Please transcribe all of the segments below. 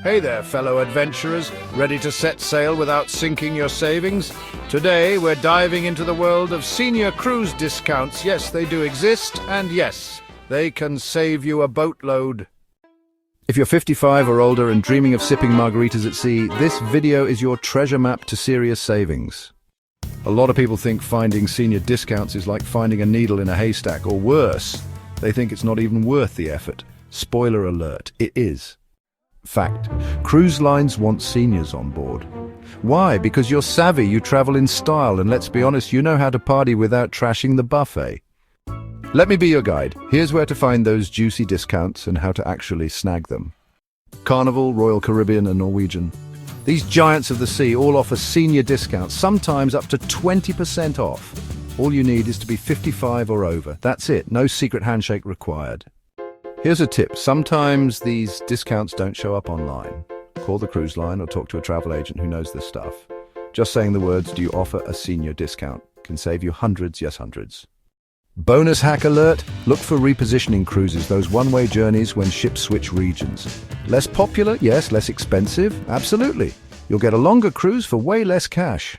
Hey there, fellow adventurers, ready to set sail without sinking your savings? Today, we're diving into the world of senior cruise discounts. Yes, they do exist, and yes, they can save you a boatload. If you're 55 or older and dreaming of sipping margaritas at sea, this video is your treasure map to serious savings. A lot of people think finding senior discounts is like finding a needle in a haystack, or worse, they think it's not even worth the effort. Spoiler alert, it is. Fact, cruise lines want seniors on board. Why? Because you're savvy, you travel in style, and let's be honest, you know how to party without trashing the buffet. Let me be your guide. Here's where to find those juicy discounts and how to actually snag them. Carnival, Royal Caribbean and Norwegian. These giants of the sea all offer senior discounts, sometimes up to 20% off. All you need is to be 55 or over. That's it, no secret handshake required. Here's a tip, sometimes these discounts don't show up online. Call the cruise line or talk to a travel agent who knows this stuff. Just saying the words, "Do you offer a senior discount?" can save you hundreds, yes hundreds. Bonus hack alert, look for repositioning cruises, those one-way journeys when ships switch regions. Less popular, yes, less expensive, absolutely. You'll get a longer cruise for way less cash.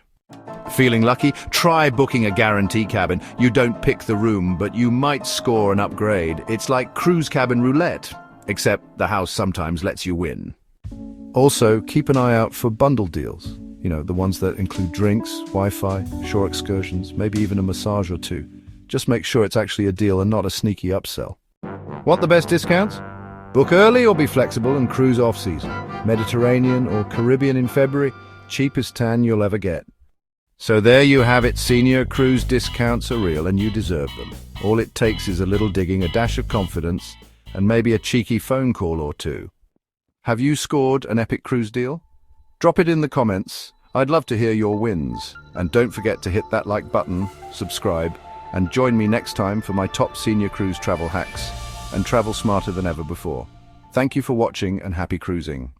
Feeling lucky? Try booking a guarantee cabin. You don't pick the room, but you might score an upgrade. It's like cruise cabin roulette, except the house sometimes lets you win. Also, keep an eye out for bundle deals. You know, the ones that include drinks, Wi-Fi, shore excursions, maybe even a massage or two. Just make sure it's actually a deal and not a sneaky upsell. Want the best discounts? Book early or be flexible and cruise off-season. Mediterranean or Caribbean in February, cheapest tan you'll ever get. So there you have it, senior cruise discounts are real and you deserve them. All it takes is a little digging, a dash of confidence, and maybe a cheeky phone call or two. Have you scored an epic cruise deal? Drop it in the comments. I'd love to hear your wins. And don't forget to hit that like button, subscribe, and join me next time for my top senior cruise travel hacks and travel smarter than ever before. Thank you for watching and happy cruising.